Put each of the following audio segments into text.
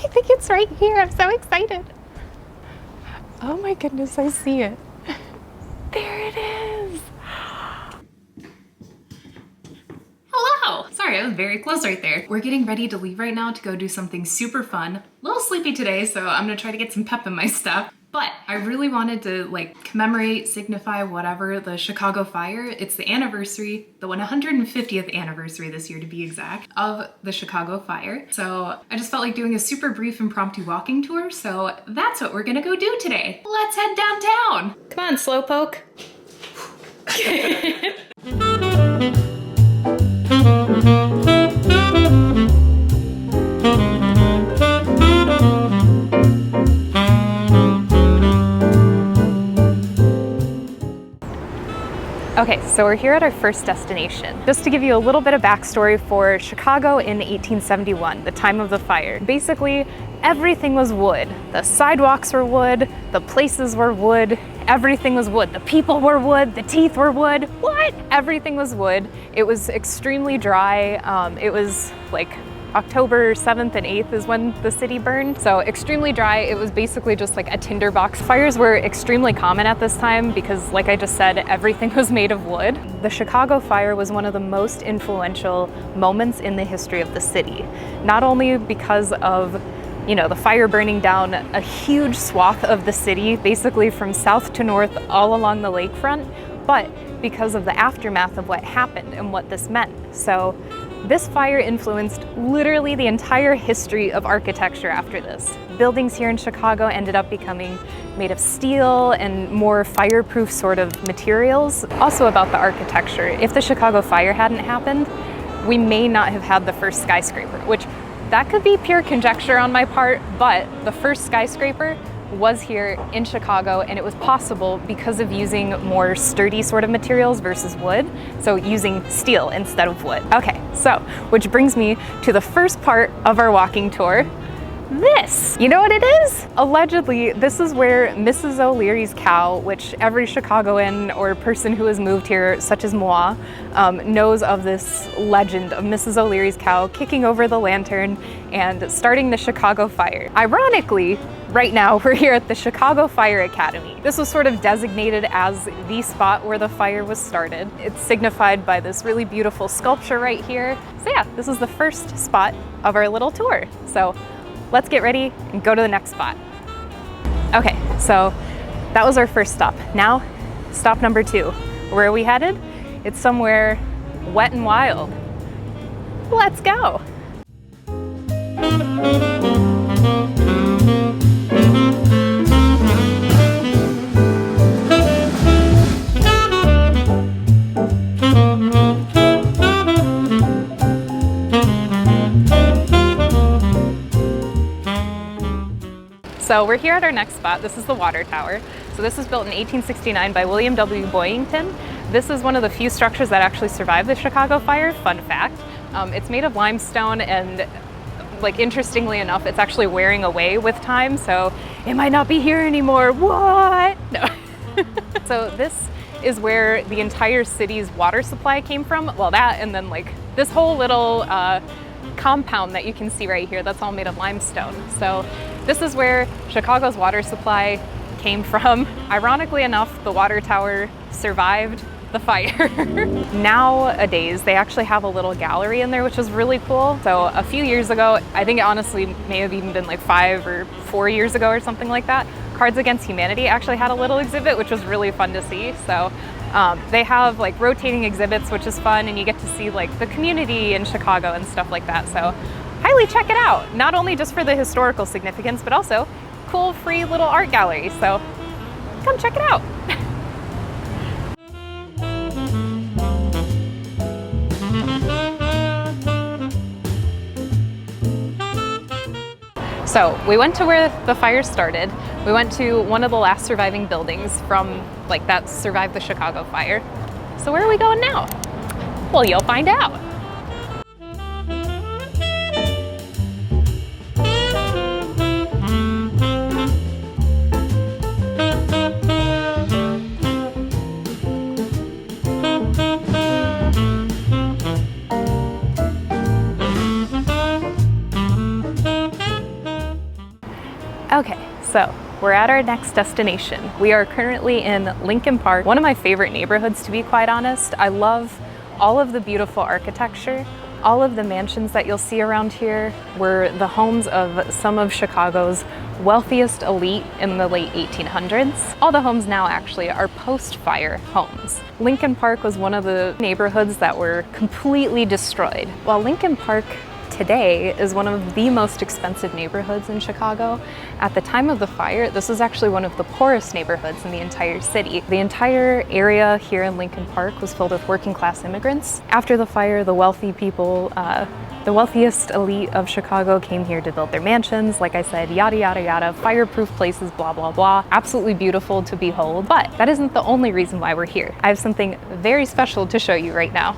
I think it's right here. I'm so excited. Oh my goodness, I see it. There it is. Hello! Sorry, I was very close right there. We're getting ready to leave right now to go do something super fun. A little sleepy today, so I'm gonna try to get some pep in my step. But I really wanted to like commemorate, signify whatever, the Chicago fire. It's the anniversary, the 150th anniversary this year to be exact, of the Chicago fire. So I just felt like doing a super brief impromptu walking tour. So that's what we're gonna go do today. Let's head downtown. Come on, slowpoke. Okay, so we're here at our first destination. Just to give you a little bit of backstory for Chicago in 1871, the time of the fire. Basically, everything was wood. The sidewalks were wood, the places were wood, everything was wood. The people were wood, the teeth were wood. What? Everything was wood. It was extremely dry. It was like October 7th and 8th is when the city burned. So extremely dry. It was basically just like a tinderbox. Fires were extremely common at this time because, like I just said, everything was made of wood. The Chicago fire was one of the most influential moments in the history of the city. Not only because of, you know, the fire burning down a huge swath of the city, basically from south to north all along the lakefront, but because of the aftermath of what happened and what this meant. So this fire influenced literally the entire history of architecture after this. Buildings here in Chicago ended up becoming made of steel and more fireproof sort of materials. Also about the architecture, if the Chicago fire hadn't happened, we may not have had the first skyscraper, which that could be pure conjecture on my part, but the first skyscraper was here in Chicago, and it was possible because of using more sturdy sort of materials versus wood, so using steel instead of wood. Okay, so which brings me to the first part of our walking tour. This! You know what it is? Allegedly, this is where Mrs. O'Leary's cow, which every Chicagoan or person who has moved here, such as moi, knows of this legend of Mrs. O'Leary's cow kicking over the lantern and starting the Chicago fire. Ironically, right now we're here at the Chicago Fire Academy. This was sort of designated as the spot where the fire was started. It's signified by this really beautiful sculpture right here. So yeah, this is the first spot of our little tour. So let's get ready and go to the next spot. Okay, so that was our first stop. Now, stop number 2. Where are we headed? It's somewhere wet and wild. Let's go. So we're here at our next spot. This is the water tower. So this was built in 1869 by William W. Boyington. This is one of the few structures that actually survived the Chicago fire, fun fact. It's made of limestone, and like interestingly enough, it's actually wearing away with time, so it might not be here anymore. What? No. So this is where the entire city's water supply came from. Well, that, and then like this whole little compound that you can see right here, that's all made of limestone. So this is where Chicago's water supply came from. Ironically enough, the water tower survived the fire. Nowadays, they actually have a little gallery in there, which is really cool. So a few years ago, I think it honestly may have even been like 5 or 4 years ago or something like that, Cards Against Humanity actually had a little exhibit, which was really fun to see. So they have like rotating exhibits, which is fun, and you get to see like the community in Chicago and stuff like that. So highly check it out, not only just for the historical significance, but also cool free little art gallery. So come check it out. So we went to where the fire started. We went to one of the last surviving buildings from like that survived the Chicago fire. So where are we going now? Well, you'll find out. Okay, so we're at our next destination. We are currently in Lincoln Park, one of my favorite neighborhoods, to be quite honest. I love all of the beautiful architecture. All of the mansions that you'll see around here were the homes of some of Chicago's wealthiest elite in the late 1800s. All the homes now actually are post-fire homes. Lincoln Park was one of the neighborhoods that were completely destroyed. While Lincoln Park today is one of the most expensive neighborhoods in Chicago, at the time of the fire, this was actually one of the poorest neighborhoods in the entire city. The entire area here in Lincoln Park was filled with working class immigrants. After the fire, the wealthy people, the wealthiest elite of Chicago came here to build their mansions, like I said, yada, yada, yada, fireproof places, blah, blah, blah. Absolutely beautiful to behold, but that isn't the only reason why we're here. I have something very special to show you right now.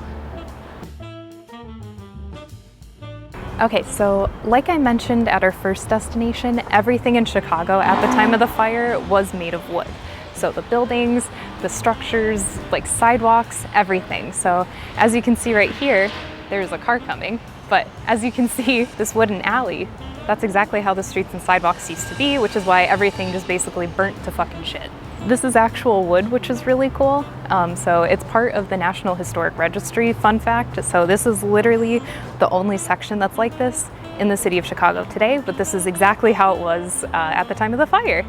Okay, so like I mentioned at our first destination, everything in Chicago at the time of the fire was made of wood. So the buildings, the structures, like sidewalks, everything. So as you can see right here, there's a car coming, but as you can see, this wooden alley, that's exactly how the streets and sidewalks used to be, which is why everything just basically burnt to fucking shit. This is actual wood, which is really cool. So it's part of the National Historic Registry, fun fact. So this is literally the only section that's like this in the city of Chicago today, but this is exactly how it was at the time of the fire.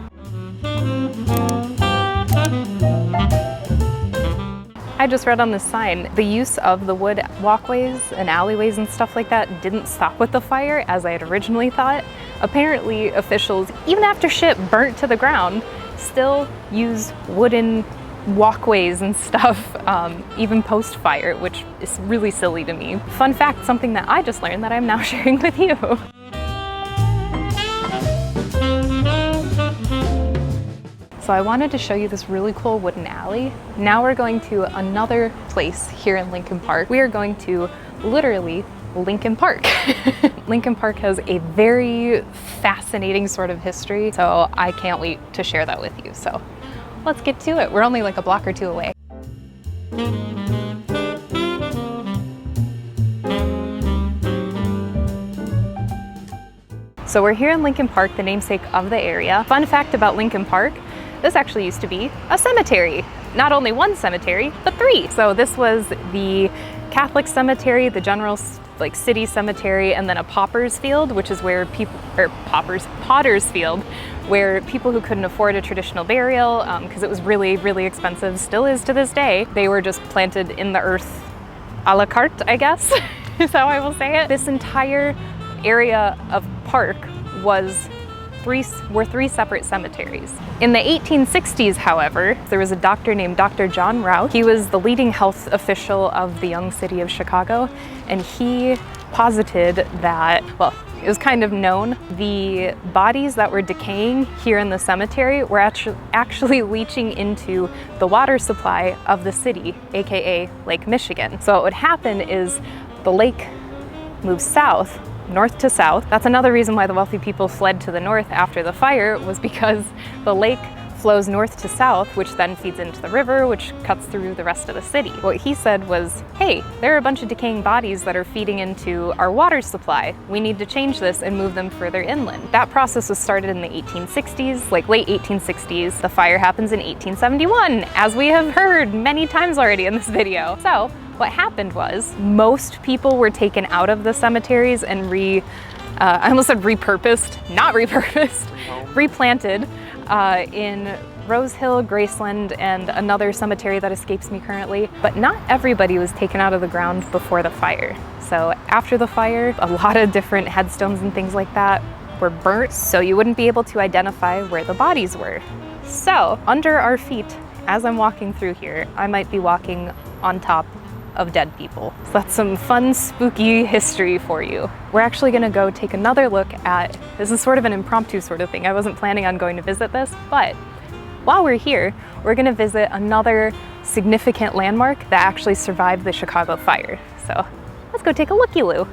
I just read on this sign, the use of the wood walkways and alleyways and stuff like that didn't stop with the fire as I had originally thought. Apparently officials, even after shit burnt to the ground, still use wooden walkways and stuff, even post-fire, which is really silly to me. Fun fact, something that I just learned that I'm now sharing with you. So I wanted to show you this really cool wooden alley. Now we're going to another place here in Lincoln Park. We are going to literally Lincoln Park. Lincoln Park has a very fascinating sort of history, so I can't wait to share that with you. So let's get to it. We're only like a block or two away. So we're here in Lincoln Park, the namesake of the area. Fun fact about Lincoln Park, this actually used to be a cemetery. Not only one cemetery, but three. So this was the Catholic cemetery, the general city cemetery, and then a pauper's field, which is where people, potter's field, where people who couldn't afford a traditional burial, because it was really, really expensive, still is to this day, they were just planted in the earth a la carte, I guess, is how I will say it. This entire area of park were three separate cemeteries. In the 1860s, however, there was a doctor named Dr. John Rouse. He was the leading health official of the young city of Chicago, and he posited that, well, it was kind of known, the bodies that were decaying here in the cemetery were actually leaching into the water supply of the city, aka Lake Michigan. So what would happen is the lake moves south, north to south. That's another reason why the wealthy people fled to the north after the fire, was because the lake flows north to south, which then feeds into the river, which cuts through the rest of the city. What he said was, hey, there are a bunch of decaying bodies that are feeding into our water supply. We need to change this and move them further inland. That process was started in the 1860s, like late 1860s. The fire happens in 1871, as we have heard many times already in this video. So what happened was most people were taken out of the cemeteries and I almost said repurposed, not repurposed, replanted in Rose Hill, Graceland, and another cemetery that escapes me currently. But not everybody was taken out of the ground before the fire. So after the fire, a lot of different headstones and things like that were burnt, so you wouldn't be able to identify where the bodies were. So under our feet, as I'm walking through here, I might be walking on top of dead people. So that's some fun, spooky history for you. We're actually gonna go take another look at, this is sort of an impromptu sort of thing. I wasn't planning on going to visit this, but while we're here, we're gonna visit another significant landmark that actually survived the Chicago fire. So let's go take a looky-loo.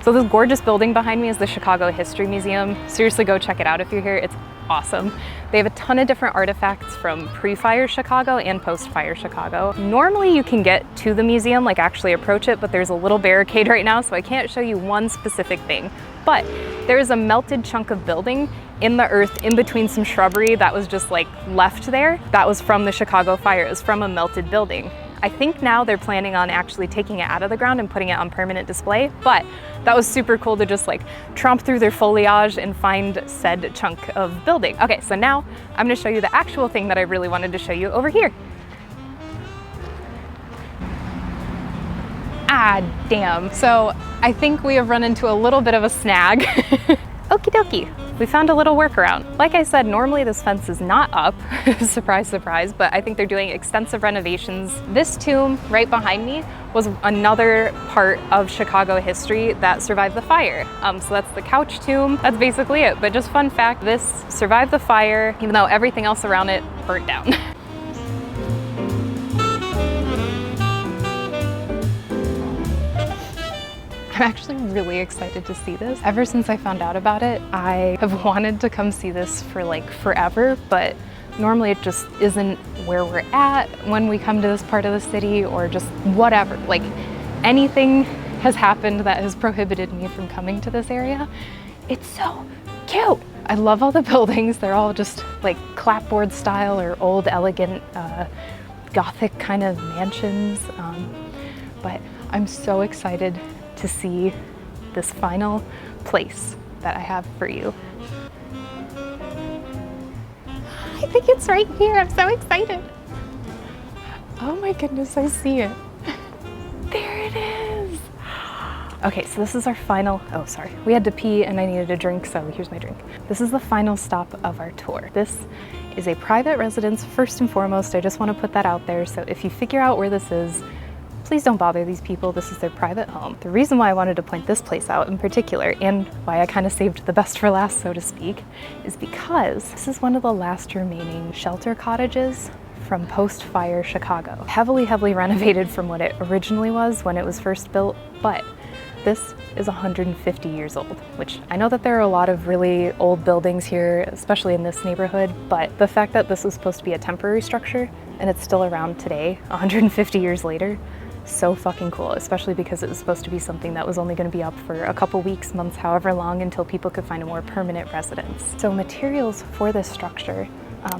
So this gorgeous building behind me is the Chicago History Museum. Seriously, go check it out if you're here. It's awesome. They have a ton of different artifacts from pre-fire Chicago and post-fire Chicago. Normally you can get to the museum, like actually approach it, but there's a little barricade right now, so I can't show you one specific thing. but there is a melted chunk of building in the earth in between some shrubbery that was just like left there. That was from the Chicago fire. It was from a melted building. I think now they're planning on actually taking it out of the ground and putting it on permanent display, but that was super cool to just like tromp through their foliage and find said chunk of building. Okay, so now I'm gonna show you the actual thing that I really wanted to show you over here. Ah, damn. So I think we have run into a little bit of a snag. Okie dokie. We found a little workaround. Like I said, normally this fence is not up, surprise, surprise, but I think they're doing extensive renovations. This tomb right behind me was another part of Chicago history that survived the fire. So that's the couch tomb. That's basically it. But just fun fact, this survived the fire, even though everything else around it burnt down. I'm actually really excited to see this. Ever since I found out about it, I have wanted to come see this for like forever, but normally it just isn't where we're at when we come to this part of the city, or just whatever. Like anything has happened that has prohibited me from coming to this area. It's so cute. I love all the buildings. They're all just like clapboard style or old elegant Gothic kind of mansions. But I'm so excited to see this final place that I have for you. I think it's right here. I'm so excited. Oh my goodness, I see it. There it is. Okay, so this is our final, oh sorry, we had to pee and I needed a drink, so here's my drink. This is the final stop of our tour. This is a private residence, first and foremost. I just want to put that out there. So if you figure out where this is, please don't bother these people. This is their private home. The reason why I wanted to point this place out in particular, and why I kind of saved the best for last, so to speak, is because this is one of the last remaining shelter cottages from post-fire Chicago. Heavily, heavily renovated from what it originally was when it was first built, but this is 150 years old, which I know that there are a lot of really old buildings here, especially in this neighborhood, but the fact that this was supposed to be a temporary structure and it's still around today, 150 years later, so fucking cool, especially because it was supposed to be something that was only going to be up for a couple weeks, months, however long, until people could find a more permanent residence. So materials for this structure,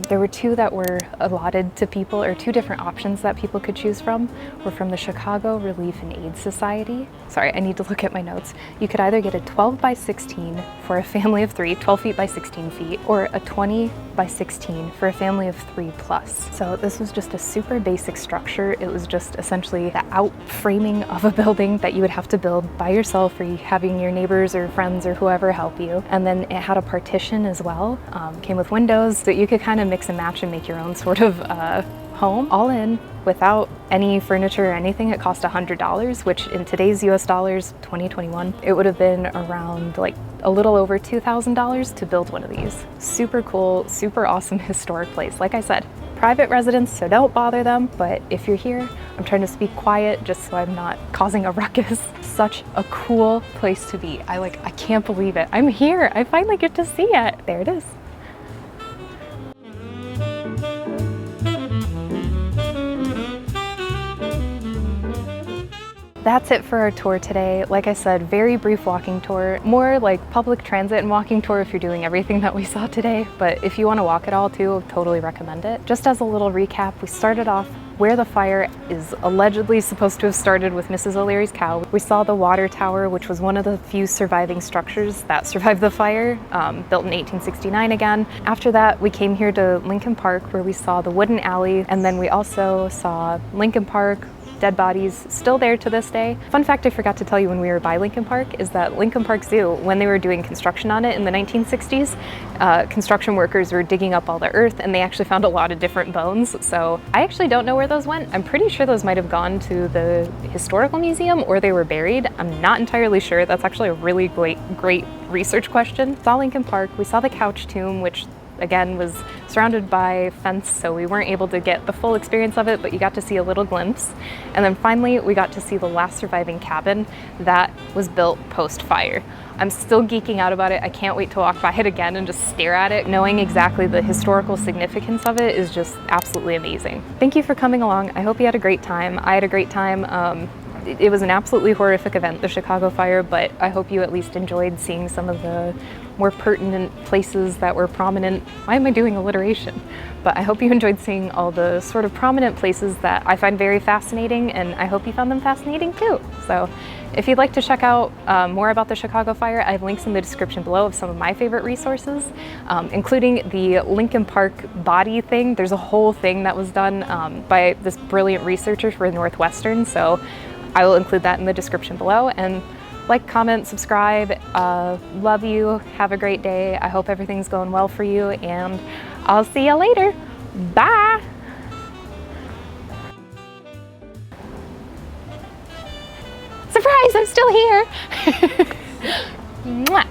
there were two that were allotted to people, or two different options that people could choose from, were from the Chicago Relief and Aid Society. Sorry, I need to look at my notes. You could either get a 12 by 16 for a family of 3, 12 feet by 16 feet, or a 20 by 16 for a family of 3 plus. So this was just a super basic structure. It was just essentially the out-framing of a building that you would have to build by yourself, or having your neighbors or friends or whoever help you. And then it had a partition as well. Came with windows, so you could kind of mix and match and make your own sort of home. All in, without any furniture or anything, it cost $100, which in today's US dollars, 2021, it would have been around like a little over $2,000 to build one of these. Super cool, super awesome historic place. Like I said, private residence, so don't bother them, but if you're here, I'm trying to speak quiet just so I'm not causing a ruckus. Such a cool place to be. I can't believe it. I'm here. I finally get to see it. There it is. That's it for our tour today. Like I said, very brief walking tour, more like public transit and walking tour if you're doing everything that we saw today. But if you want to walk it all too, I totally recommend it. Just as a little recap, we started off where the fire is allegedly supposed to have started with Mrs. O'Leary's cow. We saw the water tower, which was one of the few surviving structures that survived the fire, built in 1869 again. After that, we came here to Lincoln Park, where we saw the wooden alley, and then we also saw Lincoln Park, dead bodies still there to this day. Fun fact I forgot to tell you when we were by Lincoln Park is that Lincoln Park Zoo, when they were doing construction on it in the 1960s, construction workers were digging up all the earth and they actually found a lot of different bones. So I actually don't know where those went. I'm pretty sure those might have gone to the historical museum or they were buried. I'm not entirely sure. That's actually a really great research question. Saw Lincoln Park, we saw the couch tomb, which again was surrounded by fence, so we weren't able to get the full experience of it, but you got to see a little glimpse. And then finally we got to see the last surviving cabin that was built post-fire. I'm still geeking out about it. I can't wait to walk by it again and just stare at it. Knowing exactly the historical significance of it is just absolutely amazing. Thank you for coming along. I hope you had a great time. I had a great time. it was an absolutely horrific event, the Chicago fire, but I hope you at least enjoyed seeing some of the more pertinent places that were prominent. Why am I doing alliteration? But I hope you enjoyed seeing all the sort of prominent places that I find very fascinating, and I hope you found them fascinating too. So if you'd like to check out more about the Chicago fire, I have links in the description below of some of my favorite resources, including the Lincoln Park body thing. There's a whole thing that was done by this brilliant researcher for Northwestern, so I will include that in the description below. And like, comment, subscribe. Love you. Have a great day. I hope everything's going well for you, and I'll see you later. Bye. Surprise, I'm still here. Mwah.